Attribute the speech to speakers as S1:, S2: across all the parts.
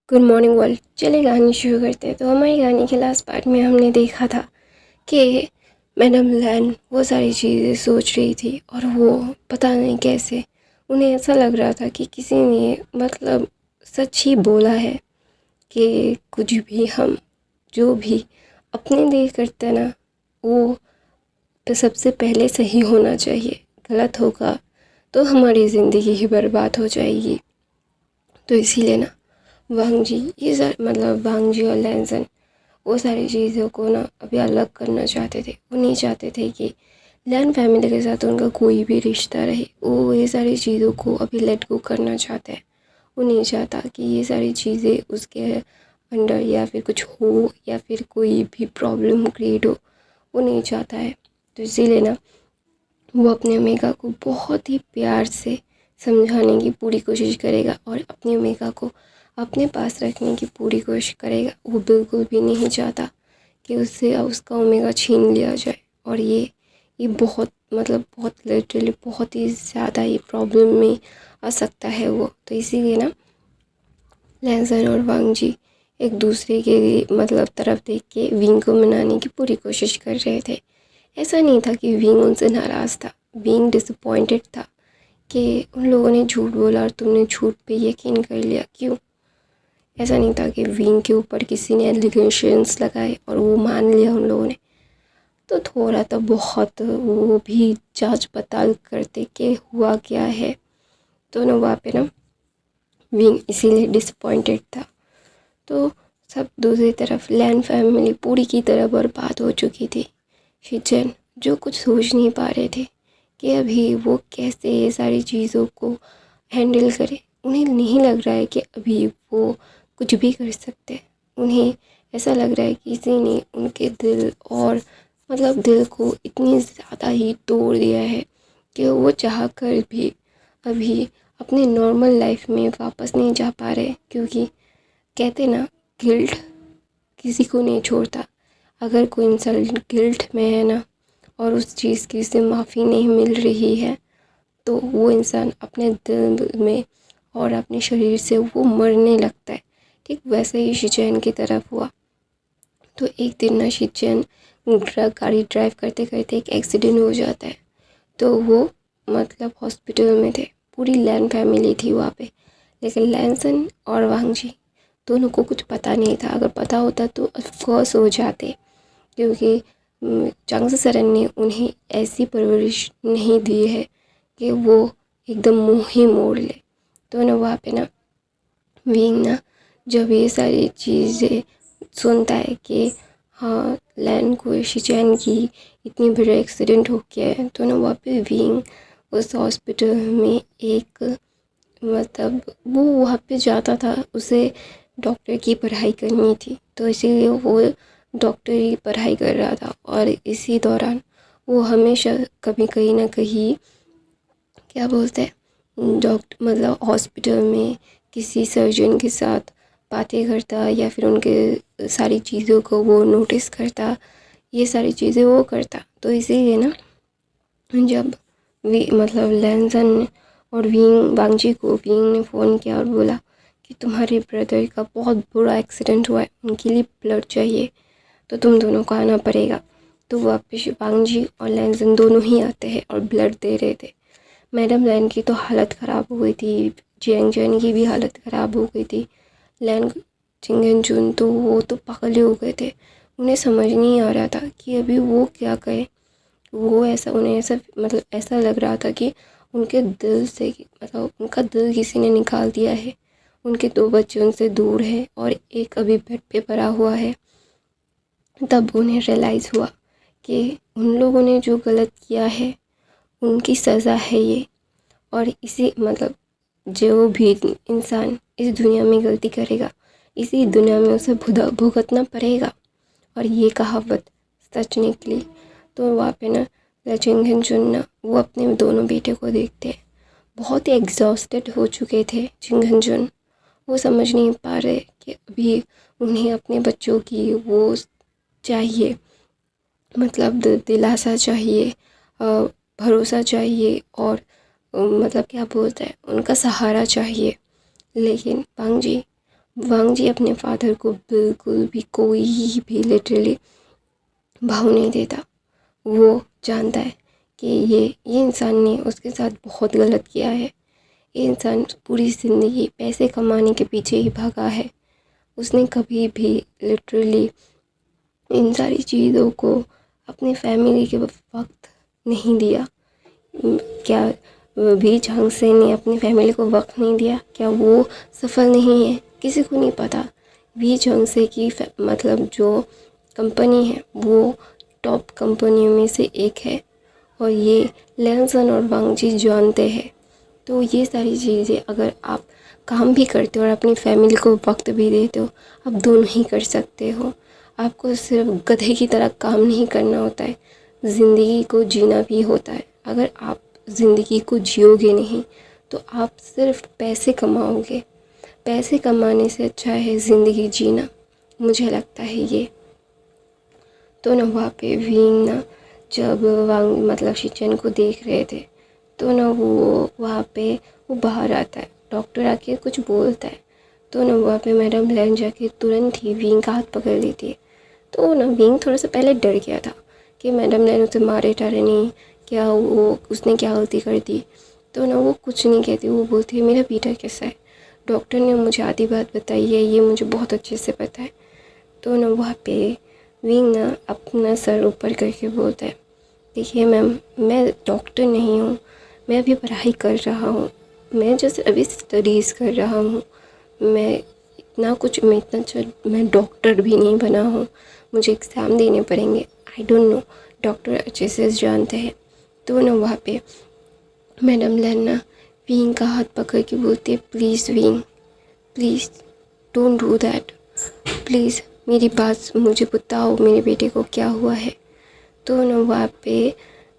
S1: Good morning world. चलिए कहानी शुरू करते हैं। तो हमारी कहानी के लास्ट पार्ट में हमने देखा था कि मैडम लैन वो सारी चीज़ें सोच रही थी और वो पता नहीं कैसे उन्हें ऐसा लग रहा था कि किसी ने मतलब सच ही बोला है कि कुछ भी हम जो भी अपने लिए करते हैं ना वो तो सबसे पहले सही होना चाहिए। गलत होगा तो हमारी ज़िंदगी ही बर्बाद हो जाएगी। तो इसीलिए ना वांग जी वांग जी और लैंसन वो सारी चीज़ों को ना अभी अलग करना चाहते थे। वो नहीं चाहते थे कि लैन फैमिली के साथ उनका कोई भी रिश्ता रहे। वो ये सारी चीज़ों को अभी लेट गो करना चाहते हैं। वो नहीं चाहता कि ये सारी चीज़ें उसके अंडर या फिर कुछ हो या फिर कोई भी प्रॉब्लम क्रिएट हो, वो नहीं चाहता है। तो इसीलिए ना वो अपने ओमेगा को बहुत ही प्यार से समझाने की पूरी कोशिश करेगा और अपनी ओमेगा को अपने पास रखने की पूरी कोशिश करेगा। वो बिल्कुल भी नहीं चाहता कि उससे उसका ओमेगा छीन लिया जाए। और ये बहुत लिटरली बहुत ही ज़्यादा ये प्रॉब्लम में आ सकता है वो। तो इसीलिए ना लैंसन और वांग जी एक दूसरे के तरफ देख के विंग को मनाने की पूरी कोशिश कर रहे थे। ऐसा नहीं था कि विंग उनसे नाराज़ था। विंग डिसअपॉइंटेड था कि उन लोगों ने झूठ बोला और तुमने झूठ पे यकीन कर लिया। क्यों? ऐसा नहीं था कि विंग के ऊपर किसी ने एलिगेशंस लगाए और वो मान लिया उन लोगों ने। तो थोड़ा तो बहुत वो भी जांच पड़ताल करते कि हुआ क्या है। तो ना वहाँ पे ना विंग इसीलिए डिसअपॉइंटेड था। तो सब दूसरी तरफ लैन फैमिली पूरी की तरह बर्बाद हो चुकी थी। शिचन जो कुछ सोच नहीं पा रहे थे कि अभी वो कैसे ये सारी चीज़ों को हैंडल करे। उन्हें नहीं लग रहा है कि अभी वो कुछ भी कर सकते। उन्हें ऐसा लग रहा है कि किसी ने उनके दिल को इतनी ज़्यादा ही तोड़ दिया है कि वो चाह कर भी अभी अपने नॉर्मल लाइफ में वापस नहीं जा पा रहे। क्योंकि कहते ना, गिल्ट किसी को नहीं छोड़ता। अगर कोई इंसान गिल्ट में है ना और उस चीज़ की उसे माफ़ी नहीं मिल रही है तो वो इंसान अपने दिल में और अपने शरीर से वो मरने लगता है। ठीक वैसे ही शिचैन की तरफ हुआ। तो एक दिन ना शिचैन गाड़ी ड्राइव करते करते एक एक्सीडेंट हो जाता है। तो वो हॉस्पिटल में थे। पूरी लैन फैमिली थी वहाँ पे। लेकिन लैनसन और वांग जी दोनों को कुछ पता नहीं था। अगर पता होता तो ऑफकोर्स हो जाते। क्योंकि चांगसे सरन ने उन्हें ऐसी परवरिश नहीं दी है कि वो एकदम मुँह ही मोड़ ले। तो ना वहाँ पे ना विंग ना जब ये सारी चीज़ें सुनता है कि हाँ लैन को शिचैन की इतनी बड़ा एक्सीडेंट हो गया है, तो ना वहाँ पे विंग उस हॉस्पिटल में एक वो वहाँ पे जाता था। उसे डॉक्टर की पढ़ाई करनी थी तो इसीलिए वो डॉक्टरी पढ़ाई कर रहा था। और इसी दौरान वो हमेशा कभी कहीं ना कहीं क्या बोलते हैं हॉस्पिटल में किसी सर्जन के साथ बातें करता या फिर उनके सारी चीज़ों को वो नोटिस करता। ये सारी चीज़ें वो करता। तो इसीलिए ना जब लैंसन और वांगजी को विंग ने फ़ोन किया और बोला कि तुम्हारे ब्रदर का बहुत बुरा एक्सीडेंट हुआ है, उनके लिए ब्लड चाहिए, तो तुम दोनों को आना पड़ेगा। तो वापस वांगजी और लैंसन दोनों ही आते हैं और ब्लड दे रहे थे। मैडम लैन की तो हालत ख़राब हो गई थी। जियांग जैन की भी हालत ख़राब हो गई थी। लैन चिंगन चुन तो वो तो पागल ही हो गए थे। उन्हें समझ नहीं आ रहा था कि अभी वो क्या करें। उन्हें ऐसा लग रहा था कि उनके दिल से उनका दिल किसी ने निकाल दिया है। उनके 2 बच्चे उनसे दूर हैं और एक अभी बेड पे पड़ा हुआ है। तब उन्हें रियलाइज़ हुआ कि उन लोगों ने जो गलत किया है उनकी सज़ा है ये। और जो भी इंसान इस दुनिया में गलती करेगा इसी दुनिया में उसे भुगतना पड़ेगा। और ये कहावत सच निकली। तो वहाँ पे ना चिंगन चुन वो अपने दोनों बेटे को देखते हैं। बहुत ही एग्जॉस्टेड हो चुके थे चिंगन चुन। वो समझ नहीं पा रहे कि अभी उन्हें अपने बच्चों की वो चाहिए, दिलासा चाहिए, भरोसा चाहिए और क्या बोलते हैं, उनका सहारा चाहिए। लेकिन वांग जी वांग जी अपने फादर को बिल्कुल भी कोई भी लिटरली भाव नहीं देता। वो जानता है कि ये इंसान ने उसके साथ बहुत गलत किया है। ये इंसान पूरी ज़िंदगी पैसे कमाने के पीछे ही भागा है। उसने कभी भी लिटरली इन सारी चीज़ों को अपनी फैमिली के वक्त नहीं दिया। क्या वी झांगसे ने अपनी फैमिली को वक्त नहीं दिया? क्या वो सफल नहीं है? किसी को नहीं पता। वी झांगसे की मतलब जो कंपनी है वो टॉप कंपनियों में से एक है और ये लैंसन और वांग जी जानते हैं। तो ये सारी चीज़ें अगर आप काम भी करते हो और अपनी फैमिली को वक्त भी देते हो, आप दोनों ही कर सकते हो। आपको सिर्फ गधे की तरह काम नहीं करना होता है, ज़िंदगी को जीना भी होता है। अगर आप ज़िंदगी को जियोगे नहीं तो आप सिर्फ पैसे कमाओगे। पैसे कमाने से अच्छा है ज़िंदगी जीना, मुझे लगता है ये। तो ना वहाँ पे वीन ना जब वांग मतलब शिचन को देख रहे थे तो ना वो वहाँ पे वो बाहर आता है, डॉक्टर आके कुछ बोलता है तो ना वहाँ पे मैडम लैन जाके तुरंत ही विंग का हाथ पकड़ लेती है। तो ना विंग थोड़ा सा पहले डर गया था कि मैडम लैन उसे मारे टारे नहीं, क्या वो उसने क्या गलती कर दी। तो ना वो कुछ नहीं कहती, वो बोलती है मेरा बेटा कैसा है, डॉक्टर ने मुझे आधी बात बताई है, ये मुझे बहुत अच्छे से पता है। तो ना वहाँ पे विंग ना अपना सर ऊपर करके बोलता है देखिए मैम, मैं डॉक्टर नहीं हूँ, मैं अभी पढ़ाई कर रहा हूँ, मैं जैसे अभी स्टडीज़ कर रहा हूँ, मैं मैं डॉक्टर भी नहीं बना हूँ, मुझे एग्ज़ाम देने पड़ेंगे, आई डोंट नो। डॉक्टर अच्छे से जानते हैं। तो ना वहाँ पे मैडम लेना विंग का हाथ पकड़ के बोलती है please wing, please don't do that, please मेरी बात मुझे बताओ मेरे बेटे को क्या हुआ है। तो ना वहाँ पे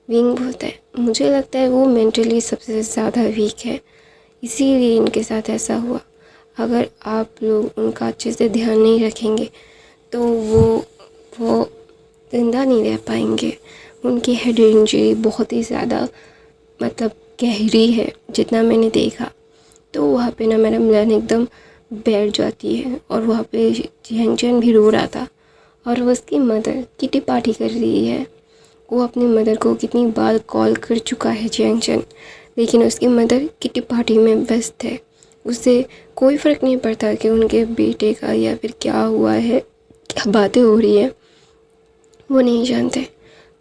S1: विंग बोलता है मुझे लगता है वो मेंटली सबसे ज़्यादा वीक है, इसीलिए इनके साथ ऐसा हुआ। अगर आप लोग उनका अच्छे से ध्यान नहीं रखेंगे तो वो ज़िंदा नहीं रह पाएंगे। उनकी हेड इंजरी बहुत ही ज़्यादा मतलब गहरी है जितना मैंने देखा। तो वहाँ पे ना मैडम लैन एकदम बैठ जाती है और वहाँ पे जियांगचन भी रो रहा था और उसकी मदर किटी पार्टी कर रही है। वो अपनी मदर को कितनी बार कॉल कर चुका है जियांगचन, लेकिन उसकी मदर किटी पार्टी में व्यस्त है। उसे कोई फ़र्क नहीं पड़ता कि उनके बेटे का या फिर क्या हुआ है, क्या बातें हो रही है, वो नहीं जानते।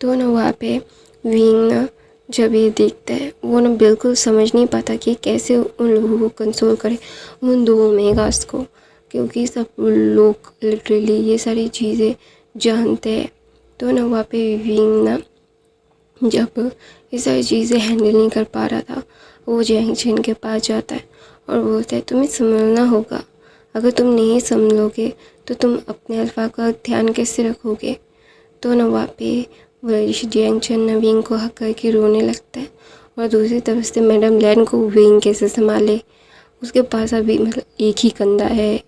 S1: तो ना वहाँ पे विंग ना जब ये देखता है वो ना बिल्कुल समझ नहीं पाता कि कैसे उन लोगों को कंसोल करे, उन दो मेगास को, क्योंकि सब लोग लिटरली ये सारी चीज़ें जानते हैं। तो ना वहाँ पे विंग ना जब ये सारी चीज़ें हैंडल नहीं कर पा रहा था, वो जैंगचन के पास जाता है और बोलता है तुम्हें संभलना होगा, अगर तुम नहीं संभलोगे तो तुम अपने अल्फा का ध्यान कैसे रखोगे। तो ना वहाँ पे जियांगचन ना विंग को हक करके रोने लगता है और दूसरी तरफ से मैडम लैन को विंग कैसे संभाले, उसके पास अभी मतलब एक ही कंधा है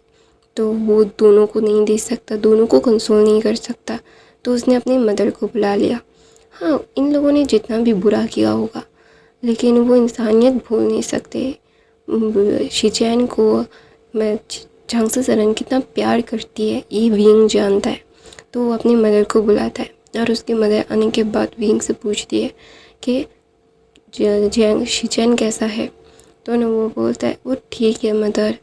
S1: तो वो दोनों को नहीं दे सकता, दोनों को कंसोल नहीं कर सकता। तो उसने अपनी मदर को बुला लिया। हाँ, इन लोगों ने जितना भी बुरा किया होगा लेकिन वो इंसानियत भूल नहीं सकते। शिचैन को मैं झांगसी सरन कितना प्यार करती है ये विंग जानता है। तो वो अपनी मदर को बुलाता है और उसकी मदर आने के बाद विंग से पूछती है कि शिचैन कैसा है। तो ना वो बोलता है वो ठीक है मदर,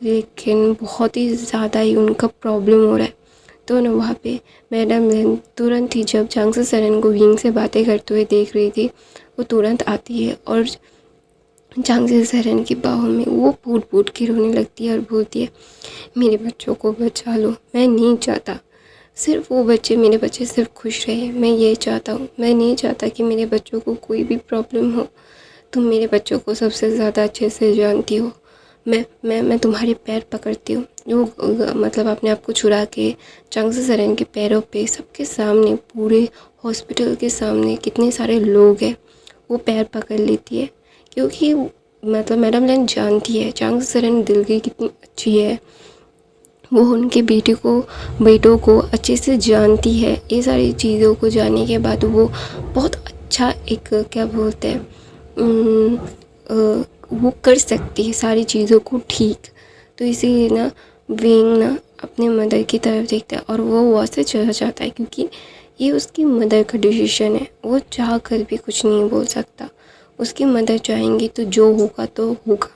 S1: लेकिन बहुत ही ज़्यादा ही उनका प्रॉब्लम हो रहा है। तो ना वहाँ पे मैडम लिन तुरंत ही जब झांगसी सरन को विंग से बातें करते हुए देख रही थी, वो तुरंत आती है और झांगसी सरन की बाहों में वो फूट फूट के रोने लगती है और बोलती है मेरे बच्चों को बचा लो, मैं नहीं चाहता सिर्फ वो बच्चे, मेरे बच्चे सिर्फ खुश रहे, मैं ये चाहता हूँ, मैं नहीं चाहता कि मेरे बच्चों को कोई भी प्रॉब्लम हो। तुम मेरे बच्चों को सबसे ज़्यादा अच्छे से जानती हो, मैं तुम्हारे पैर पकड़ती हूँ। वो मतलब अपने आप को छुड़ा के झांगसी सरन के पैरों पे सबके सामने, पूरे हॉस्पिटल के सामने कितने सारे लोग हैं, वो पैर पकड़ लेती है। क्योंकि मतलब मैडम लैन जानती है झांगसी सरन दिल की कितनी अच्छी है, वो उनके बेटों को अच्छे से जानती है। ये सारी चीज़ों को जानने के बाद वो बहुत अच्छा एक क्या बोलते हैं वो कर सकती है सारी चीज़ों को ठीक। तो इसीलिए ना विंग ना अपने मदर की तरफ देखता है और वो वहाँ से चला जाता है, क्योंकि ये उसकी मदर का डिसीजन है। वो चाह कर भी कुछ नहीं बोल सकता। उसकी मदर चाहेंगी तो जो होगा तो होगा।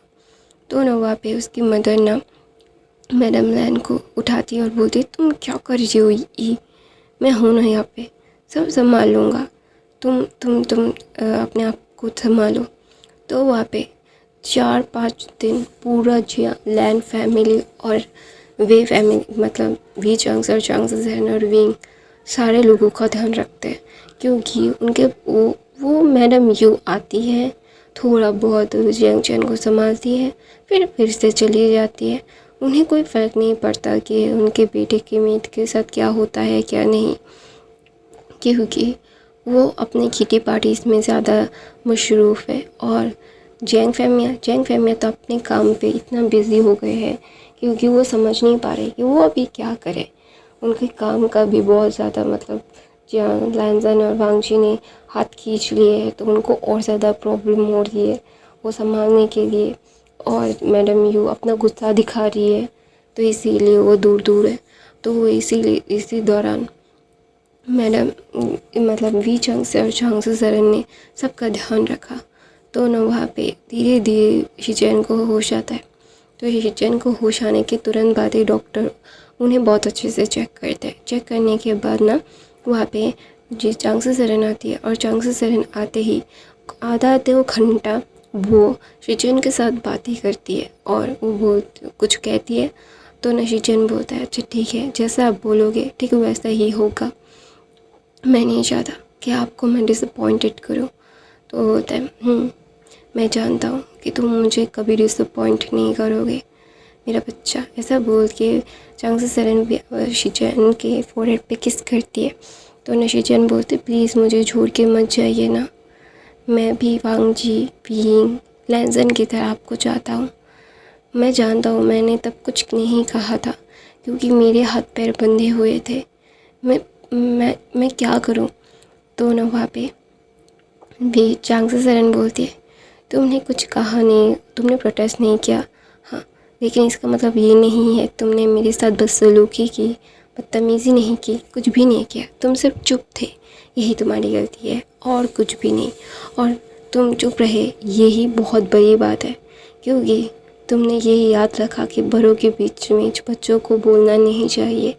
S1: तो ना वहाँ पे उसकी मदर ना मैडम लैन को उठाती है और बोलती है, तुम क्या कर रही हो ये, मैं हूँ ना यहाँ पे, सब संभाल लूँगा, तुम अपने आप को संभालो। तो वहाँ पे 4-5 दिन पूरा जिया लैन फैमिली और वे फैमिली, मतलब वी चंग्स और चंग्स जैन और विंग सारे लोगों का ध्यान रखते हैं, क्योंकि उनके वो मैडम यू आती है, थोड़ा बहुत जियांग चैन को संभालती है, फिर से चली जाती है। उन्हें कोई फ़र्क नहीं पड़ता कि उनके बेटे के मीत के साथ क्या होता है क्या नहीं, क्योंकि वो अपने किटी पार्टीज़ में ज़्यादा मशरूफ़ है। और जैंग फैमिया तो अपने काम पे इतना बिज़ी हो गए हैं, क्योंकि वो समझ नहीं पा रहे कि वो अभी क्या करें। उनके काम का भी बहुत ज़्यादा, मतलब जहाँ लैंजन और वांगजी ने हाथ खींच लिए हैं तो उनको और ज़्यादा प्रॉब्लम हो रही है वो संभालने के लिए। और मैडम यू अपना गुस्सा दिखा रही है, तो इसीलिए वो दूर दूर है। तो वो इसी दौरान मैडम, मतलब वी चंग से और चंग से सरन ने सबका ध्यान रखा। तो ना वहाँ पे धीरे धीरे शिचैन को होश आता है। तो शिचैन को होश आने के तुरंत बाद ही डॉक्टर उन्हें बहुत अच्छे से चेक करते हैं। चेक करने के बाद ना वहाँ पे जी चांग से सरन आती है, और चांग से सरन आते ही आधे वो घंटा वो शिचैन के साथ बातें करती है और वो कुछ कहती है। तो ना शिचैन बोलता है, अच्छा ठीक है, जैसा आप बोलोगे ठीक वैसा ही होगा, मैं नहीं चाहता कि आपको मैं डिसअपॉइंटेड करूं। तो बोलता है, मैं जानता हूँ कि तुम मुझे कभी डिसअपॉइंट नहीं करोगे मेरा बच्चा। ऐसा बोल के चांग से सरन शिचैन के फोरहेड पे किस करती है। तो ना शिचैन बोलते, प्लीज़ मुझे छोड़ के मत जाइए ना, मैं भी वांगजी विंग लैंजन की तरह आपको चाहता हूँ। मैं जानता हूँ मैंने तब कुछ नहीं कहा था, क्योंकि मेरे हाथ पैर बंधे हुए थे। मैं क्या करूं। तो ना वहाँ पे भी चांग से सरन बोलती है, तुमने कुछ कहा नहीं, तुमने प्रोटेस्ट नहीं किया, हाँ, लेकिन इसका मतलब ये नहीं है तुमने मेरे साथ बदसलूकी की, बदतमीज़ी नहीं की, कुछ भी नहीं किया, तुम सिर्फ चुप थे, यही तुम्हारी गलती है और कुछ भी नहीं। और तुम चुप रहे यही बहुत बड़ी बात है, क्योंकि तुमने ये याद रखा कि बड़ों के बीच में बच्चों को बोलना नहीं चाहिए।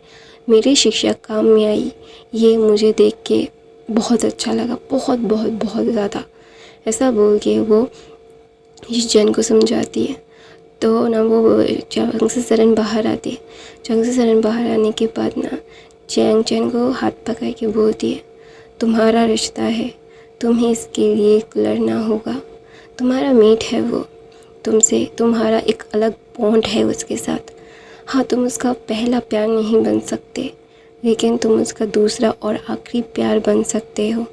S1: मेरी शिक्षा काम में आई, ये मुझे देख के बहुत अच्छा लगा, बहुत बहुत बहुत ज़्यादा। ऐसा बोल के वो शिचैन को समझाती है। तो ना वो चांग से सरन बाहर आती है। चांग से सरन बाहर आने के बाद ना चैंग चैन को हाथ पकड़ के बोलती है, तुम्हारा रिश्ता है, तुम्हें इसके लिए लड़ना होगा, तुम्हारा मेट है वो, तुमसे तुम्हारा एक अलग बॉन्ड है उसके साथ। हाँ, तुम उसका पहला प्यार नहीं बन सकते, लेकिन तुम उसका दूसरा और आखिरी प्यार बन सकते हो।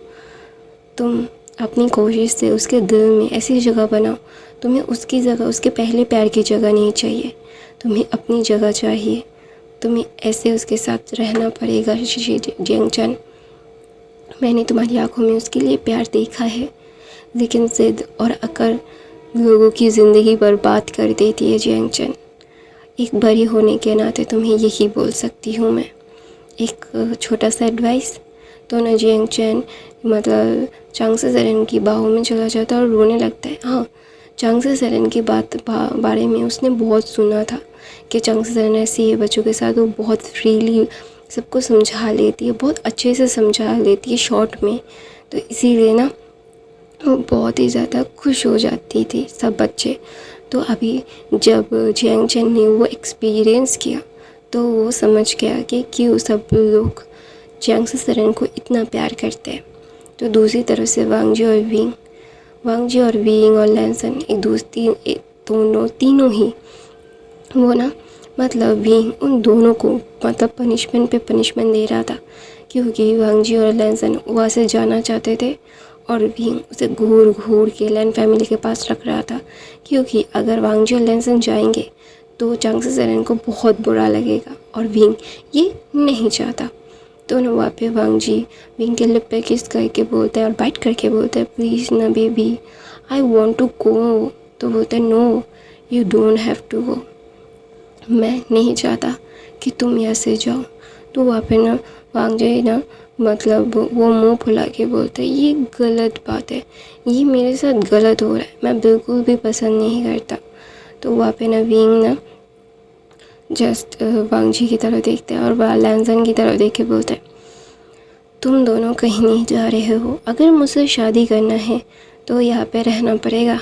S1: तुम अपनी कोशिश से उसके दिल में ऐसी जगह बनाओ, तुम्हें उसकी जगह, उसके पहले प्यार की जगह नहीं चाहिए, तुम्हें अपनी जगह चाहिए। तुम्हें ऐसे उसके साथ रहना पड़ेगा जियांग चैन। मैंने तुम्हारी आंखों में उसके लिए प्यार देखा है, लेकिन ज़िद और अकड़ लोगों की ज़िंदगी बर्बाद कर देती है जियांग चैन। एक बड़ी होने के नाते तुम्हें यही बोल सकती हूँ मैं, एक छोटा सा एडवाइस। तो ना जियांग चैन मतलब चांग से सरन की बाहों में चला जाता है और रोने लगता है। हाँ, चांग से सरन की बारे में उसने बहुत सुना था कि चांग से सरन ऐसी है बच्चों के साथ, वो बहुत फ्रीली सबको समझा लेती है, बहुत अच्छे से समझा लेती है शॉर्ट में। तो इसीलिए ना वो बहुत ही ज़्यादा खुश हो जाती थी सब बच्चे। तो अभी जब जियांग चैन ने वो एक्सपीरियंस किया तो वो समझ गया कि क्यों सब लोग चांग से सरन को इतना प्यार करते हैं। तो दूसरी तरफ से वांगजी और विंग और लैंसन तीनों ही वो ना, मतलब विंग उन दोनों को मतलब पनिशमेंट पे पनिशमेंट दे रहा था, क्योंकि वांगजी और लैंसन वहाँ से जाना चाहते थे और विंग उसे घूर घूर के लैन फैमिली के पास रख रहा था, क्योंकि अगर वांगजी और लैंसन जाएंगे तो चांग से सरन को बहुत बुरा लगेगा और विंग ये नहीं चाहता। तो ना वहाँ पे वांगजी विंग के लिप पे किस करके बोलता है और बाइट करके बोलता है, प्लीज़ ना baby, I want to go. तो बोलता है, no you don't have to go, मैं नहीं चाहता कि तुम यहाँ से जाओ। तो वहाँ पे ना वांग जाए ना मतलब वो मुंह फुला के बोलते हैं ये गलत बात है, ये मेरे साथ गलत हो रहा है, मैं बिल्कुल भी पसंद नहीं करता। तो वहाँ पे ना विंग ना जस्ट वांग जी की तरफ देखते हैं और वह लैंजन की तरफ देख के बोलते हैं तुम दोनों कहीं नहीं जा रहे हो, अगर मुझसे शादी करना है तो यहाँ पे रहना पड़ेगा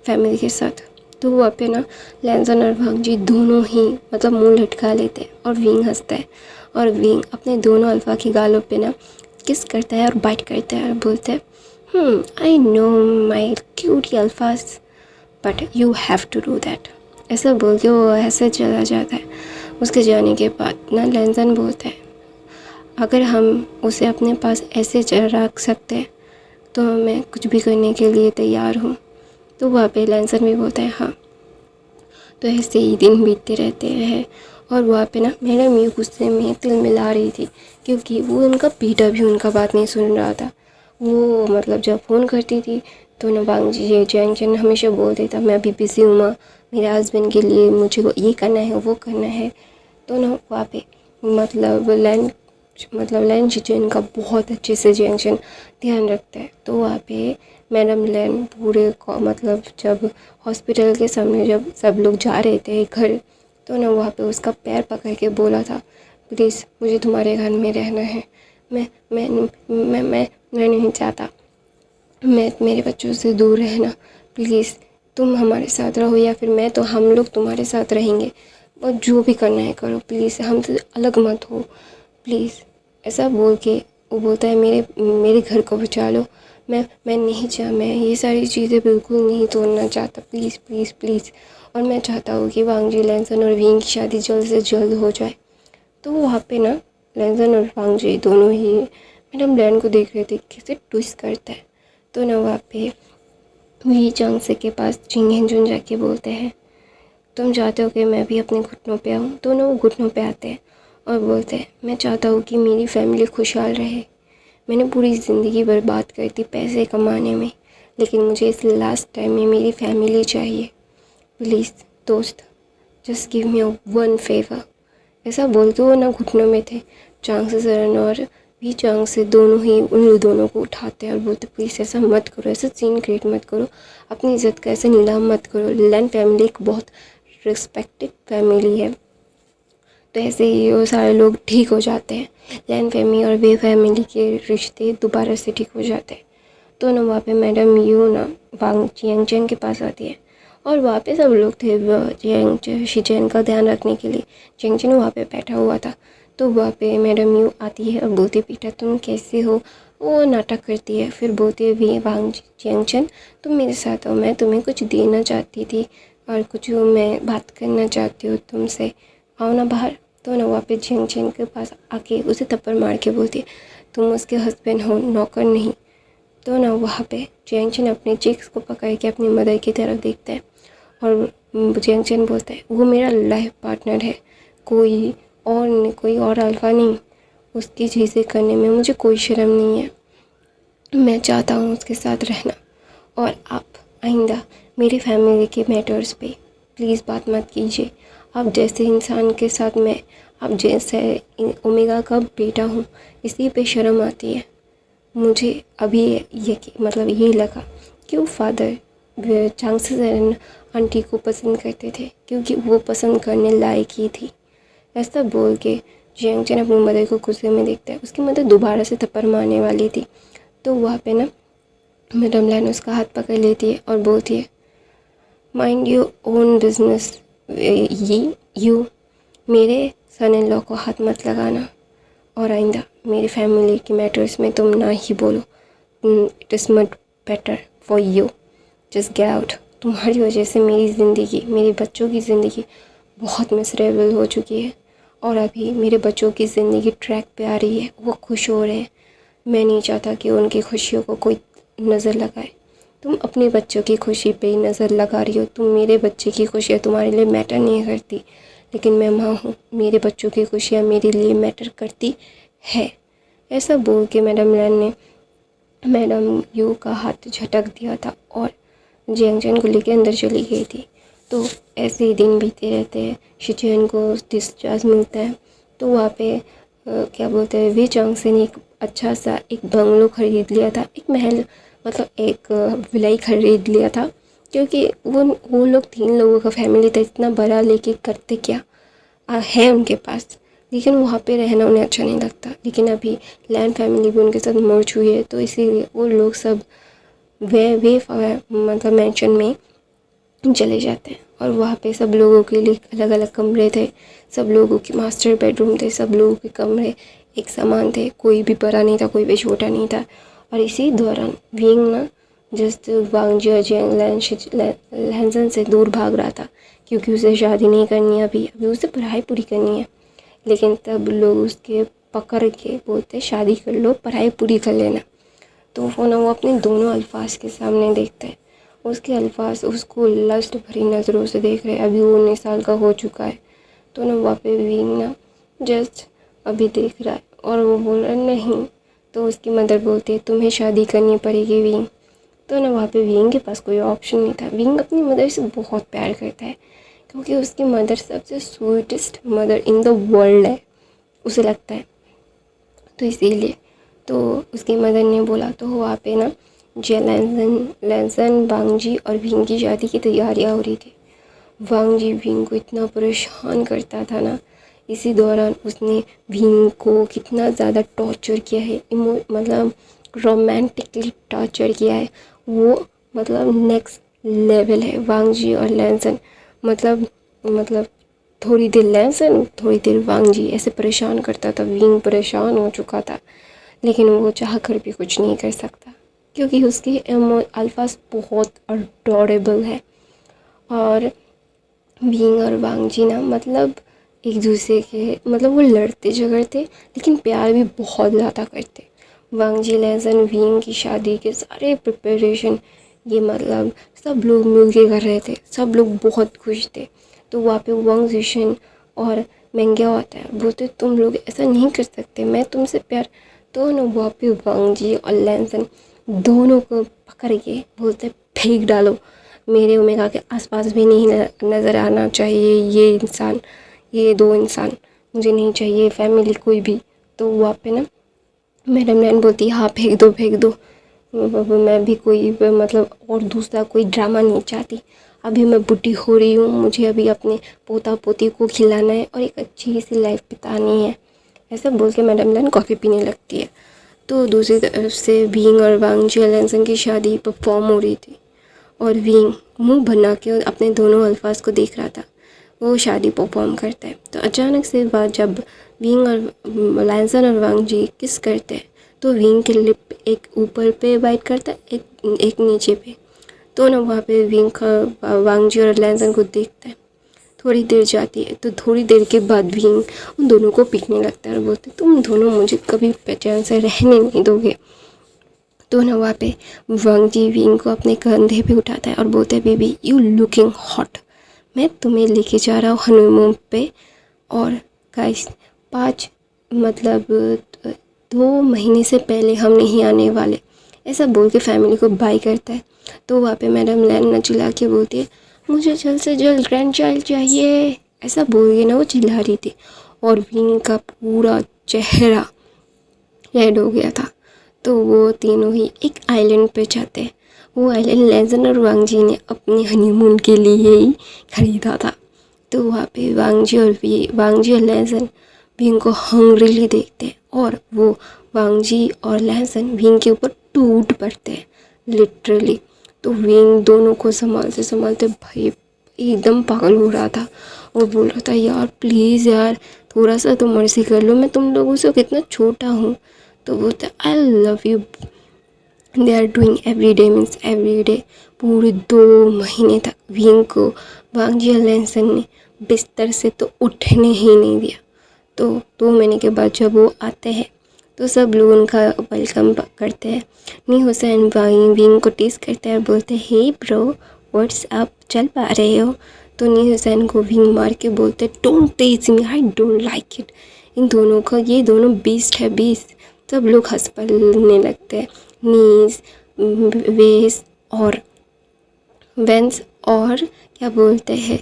S1: फैमिली के साथ। तो वहाँ पे ना लैंजन और वांग जी दोनों ही मतलब मुंह लटका लेते हैं और विंग हंसता है और विंग अपने दोनों अल्फा की गालों पे ना किस करता है और बाइट करता है और बोलता है आई नो माई क्यूटी अल्फाज but you have to do that. ऐसा बोल के वो ऐसे चला जाता है। उसके जाने के बाद ना लैंजन बोलता है अगर हम उसे अपने पास ऐसे रख सकते हैं तो मैं कुछ भी करने के लिए तैयार हूँ। तो वहाँ पे लैंसन भी बोलता है हाँ। तो ऐसे ही दिन बीतते रहते हैं और वहाँ पे ना मैडम ये गुस्से में तिल मिला रही थी क्योंकि वो उनका बेटा भी उनका बात नहीं सुन रहा था। वो मतलब जब फ़ोन करती थी तो ना वांग जी जैंग हमेशा बोल देता मैं अभी बिज़ी हूँ माँ, मेरे हस्बैंड के लिए मुझे ये करना है वो करना है। तो ना वहाँ पे मतलब लैन जिचेन का बहुत अच्छे से जैंक्शन ध्यान रखता है। तो वहाँ पे मैडम लैन पूरे मतलब जब हॉस्पिटल के सामने जब सब लोग जा रहे थे घर, तो ना वहाँ पे उसका पैर पकड़ के बोला था प्लीज़ मुझे तुम्हारे घर में रहना है, मैं मैं मैं मैं, मैं नहीं चाहता मैं मेरे बच्चों से दूर रहना, प्लीज़ तुम हमारे साथ रहो या फिर मैं तो हम लोग तुम्हारे साथ रहेंगे और जो भी करना है करो, प्लीज़ हमसे अलग मत हो प्लीज़। ऐसा बोल के वो बोलता है मेरे घर को बचा लो, मैं नहीं मैं ये सारी चीज़ें बिल्कुल नहीं तोड़ना चाहता, प्लीज़ प्लीज़ प्लीज़। और मैं चाहता हूँ कि वांग जी लैंसन और विंग की शादी जल्द से जल्द हो जाए। तो वहाँ पे ना लैंसन और वांग जी दोनों ही मैडम लैन को देख रहे थे कैसे ट्विस्ट करता है। तो ना वहाँ पे वी चांग से के पास जिंग हेंजुन जाके बोलते हैं तुम चाहते हो कि मैं भी अपने घुटनों पे आऊँ। दोनों वो घुटनों पे आते हैं और बोलते हैं मैं चाहता हूँ कि मेरी फैमिली खुशहाल रहे, मैंने पूरी ज़िंदगी बर्बाद कर दी पैसे कमाने में, लेकिन मुझे इस लास्ट टाइम में मेरी फैमिली चाहिए, प्लीज़ दोस्त just give me one favour. ऐसा बोल के वो ना घुटनों में थे। चांग से सरन और वी चांग से दोनों ही उन दोनों को उठाते हैं और बोलते प्लीज़ ऐसा मत करो, ऐसा सीन क्रिएट मत करो, अपनी इज्जत का ऐसे नीलाम मत करो। लैन फैमिली एक बहुत रिस्पेक्टेड फैमिली है। तो ऐसे ही वो सारे लोग ठीक हो जाते हैं, लैन फैमिली और वे फैमिली के रिश्ते दोबारा से ठीक हो जाते हैं। तो ना वहाँ पे मैडम यू ना वांग जियांगचैन के पास आती है और वहाँ पे सब लोग थे जियांग शिचैन का ध्यान रखने के लिए। जियांगचैन वहाँ पे बैठा हुआ था। तो वहाँ पे मैडम यू आती है और बोलती बेटा तुम कैसे हो। वो नाटक करती है, फिर बोलती है वांग जियांगचैन तुम मेरे साथ हो, मैं तुम्हें कुछ देना चाहती थी और कुछ मैं बात करना चाहती हूँ तुमसे, आओ ना बाहर। तो ना वहाँ पे जियांगचैन के पास आके उसे थप्पड़ मार के बोलती है तुम उसके हस्बैंड हो, नौकर नहीं। तो ना वहाँ पे जियांगचैन अपने चिक्स को पकड़ के अपनी मदर की तरफ देखता है और जियांगचैन बोलता है वो मेरा लाइफ पार्टनर है, कोई और अल्फ़ा नहीं, उसकी चीज़ें करने में मुझे कोई शर्म नहीं है, मैं चाहता हूँ उसके साथ रहना। और आप आइंदा मेरी फैमिली के मैटर्स पे प्लीज़ बात मत कीजिए। आप जैसे इंसान के साथ मैं आप जैसे ओमेगा का बेटा हूँ, इसी पे शर्म आती है। मुझे अभी ये मतलब ये लगा कि वो फादर चांग से आंटी को पसंद करते थे क्योंकि वो पसंद करने लायक ही थी। ऐसा बोल के जियांगचैन अपनी मदर को गुस्से में देखता है। उसकी मदर दोबारा से थप्पड़ मारने वाली थी। तो वहाँ पे ना मैडम लैन उसका हाथ पकड़ लेती है और बोलती है mind your own business, you मेरे सन इन लॉ को हाथ मत लगाना और आइंदा मेरी फैमिली के मैटर्स में तुम ना ही बोलो। It is much better for you, just get out. तुम्हारी वजह से मेरी ज़िंदगी, मेरे बच्चों की ज़िंदगी बहुत मिसरेबल हो चुकी है और अभी मेरे बच्चों की ज़िंदगी ट्रैक पे आ रही है, वो खुश हो रहे हैं। मैं नहीं चाहता कि उनकी खुशियों को कोई नज़र लगाए। तुम अपने बच्चों की खुशी पे ही नज़र लगा रही हो। तुम मेरे बच्चे की खुशियाँ तुम्हारे लिए मैटर नहीं करती, लेकिन मैं माँ हूँ, मेरे बच्चों की खुशियाँ मेरे लिए मैटर करती है। ऐसा बोल के मैडम लैन ने मैडम यू का हाथ झटक दिया था और जियांगचैन को लेके अंदर चली गई थी। तो ऐसे ही दिन बीते रहते हैं। शिचुएन को डिस्चार्ज मिलता है तो वहाँ पे क्या बोलते हैं, वे चंग से ने एक अच्छा सा एक बंगलो खरीद लिया था, एक महल मतलब एक विलाई खरीद लिया था, क्योंकि वो लोग 3 लोगों का फैमिली था, इतना बड़ा लेके करते क्या है उनके पास, लेकिन वहाँ पे रहना उन्हें अच्छा नहीं लगता। लेकिन अभी लैंड फैमिली भी उनके साथ मर्ज हुई है, तो इसीलिए वो लोग सब वे मतलब मैंशन में चले जाते हैं। और वहाँ पे सब लोगों के लिए अलग अलग कमरे थे, सब लोगों के मास्टर बेडरूम थे, सब लोगों के कमरे एक समान थे, कोई भी बड़ा नहीं था, कोई भी छोटा नहीं था। और इसी दौरान विंग ना जस्ट वांग लैंसन से दूर भाग रहा था, क्योंकि उसे शादी नहीं करनी है, अभी उसे पढ़ाई पूरी करनी है। लेकिन तब लोग उसके पकड़ के बोलते शादी कर लो, पढ़ाई पूरी कर लेना। तो वो अपने दोनों अल्फाज के सामने देखता है, उसके अल्फाज उसको लस्ट भरी नज़रों से देख रहे हैं। अभी वो 19 साल का हो चुका है, तो ना वहाँ पे विंग ना जस्ट अभी देख रहा है और वो बोल रहा है नहीं। तो उसकी मदर बोलती है तुम्हें शादी करनी पड़ेगी विंग। तो ना वहाँ पे विंग के पास कोई ऑप्शन नहीं था। विंग अपनी मदर से बहुत प्यार करता है, क्योंकि उसकी मदर सबसे sweetest mother in the world है, उसे लगता है। तो इसीलिए तो उसकी मदर ने बोला, तो वहाँ पे ना लैंसन वांगजी और विंग की शादी की तैयारियाँ हो रही थी। वांगजी विंग को इतना परेशान करता था ना, इसी दौरान उसने विंग को कितना ज़्यादा टॉर्चर किया है, मतलब रोमांटिकली टॉर्चर किया है वो, मतलब नेक्स्ट लेवल है। वांगजी और लैंसन मतलब थोड़ी देर लैंसन थोड़ी देर वांगजी ऐसे परेशान करता था। विंग परेशान हो चुका था, लेकिन वो चाह कर भी कुछ नहीं कर सकता, क्योंकि उसके अल्फाज बहुत अडोरेबल है। और विंग और वांगजी ना मतलब एक दूसरे के मतलब वो लड़ते झगड़ते, लेकिन प्यार भी बहुत ज़्यादा करते। वांगजी लैंसन विंग की शादी के सारे प्रिपरेशन ये मतलब सब लोग मिल के कर रहे थे, सब लोग बहुत खुश थे। तो वहाँ पे वांग जिशन और मेंग्या होता है, बोलते तुम लोग ऐसा नहीं कर सकते, मैं तुमसे प्यार। तो ना वहाँ पे वांगजी और लैंसन दोनों को पकड़ के बोलते फेंक डालो, मेरे ओमेगा के आसपास भी नहीं नज़र आना चाहिए ये इंसान, ये 2 इंसान मुझे नहीं चाहिए, फैमिली कोई भी। तो वहाँ पे ना मैडम नैन बोलती हाँ फेंक दो फेंक दो, मैं भी कोई मतलब और दूसरा कोई ड्रामा नहीं चाहती, अभी मैं बुढ़ी हो रही हूँ, मुझे अभी अपने पोता पोती को खिलाना है और एक अच्छी सी लाइफ बितानी है। ऐसा बोल के मैडम लैन कॉफ़ी पीने लगती है। तो दूसरी तरफ से विंग और वांगजी लैंसन की शादी परफॉर्म हो रही थी, और विंग मुंह बना के अपने दोनों अल्फाज को देख रहा था। वो शादी परफॉर्म करता है, तो अचानक से बात जब विंग और लैंसन और वांगजी किस करते हैं, तो विंग के लिप एक ऊपर पे बाइट करता है, एक नीचे पे। तो ना वहाँ पे विंग वांगजी और लैंसन को देखता है। थोड़ी देर जाती है, तो थोड़ी देर के बाद विंग उन दोनों को पीटने लगता है और बोलते तुम दोनों मुझे कभी पहचान से रहने नहीं दोगे। तो ना वहाँ पे वांगजी विंग को अपने कंधे पे उठाता है और बोलते हैं बेबी यू लुकिंग हॉट, मैं तुम्हें लेके जा रहा हूँ हनीमून पे। और गाइस 5 मतलब 2 महीने से पहले हम नहीं आने वाले, ऐसा बोल के फैमिली को बाय करता है। तो वहाँ पे मैडम लैन चिल्ला के बोलती है मुझे जल्द से जल्द ग्रैंड चाइल्ड चाहिए, ऐसा बोल के ना वो चिल्ला रही थी। और विंग का पूरा चेहरा रेड हो गया था। तो वो तीनों ही एक आइलैंड पे जाते हैं। वो आइलैंड लैंसन और वांगजी ने अपने हनीमून के लिए ही खरीदा था। तो वहाँ पे वांगजी और लैंसन विंग को हंग्रीली देखते हैं, और वो वांगजी और लैंसन विंग के ऊपर टूट पड़ते हैं लिटरली। तो विंग दोनों को संभालते संभालते भाई एकदम पागल हो रहा था और बोल रहा था यार प्लीज़ यार थोड़ा सा तो मर्जी कर लो, मैं तुम लोगों से कितना छोटा हूँ। तो बोलते I love you, they are doing every day means every day. पूरे 2 महीने तक विंग को वांगजी और लैंसन ने बिस्तर से तो उठने ही नहीं दिया। तो 2 महीने के बाद जब वो आते हैं, तो सब लोग उनका वेलकम करते हैं। नी हुसैन विंग को टीज करते हैं और बोलते हैं हे ब्रो व्हाट्स अप, चल पा रहे हो। तो नी हुसैन को विंग मार के बोलते don't tease me, I don't like it. इन दोनों का ये दोनों बीस्ट है बीस्ट। सब लोग हंस पड़ने लगते हैं। नीज वेस और वेंस और क्या बोलते हैं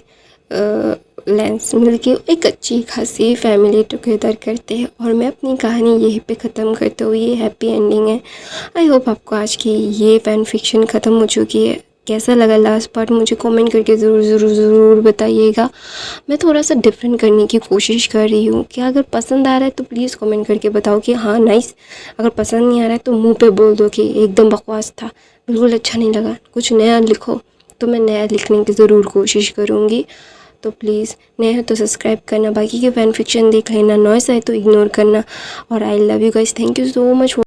S1: लेंस मिलके एक अच्छी खासी फैमिली टुगेदर करते हैं। और मैं अपनी कहानी यहीं पे ख़त्म करती हूँ। ये हैप्पी एंडिंग है। आई होप आपको आज की ये फैन फिक्शन ख़त्म हो चुकी है। कैसा लगा लास्ट पार्ट मुझे कमेंट करके ज़रूर बताइएगा। मैं थोड़ा सा डिफरेंट करने की कोशिश कर रही हूँ कि अगर पसंद आ रहा है तो प्लीज़ कमेंट करके बताओ कि हाँ नाइस। अगर पसंद नहीं आ रहा है तो मुंह पे बोल दो कि एकदम बकवास था, बिल्कुल अच्छा नहीं लगा, कुछ नया लिखो। तो मैं नया लिखने की ज़रूर कोशिश करूँगी। तो प्लीज़ नए हो तो सब्सक्राइब करना, बाकी के फैन फिक्शन देख लेना, नॉइस आए तो इग्नोर करना। और आई love you guys, thank you so much.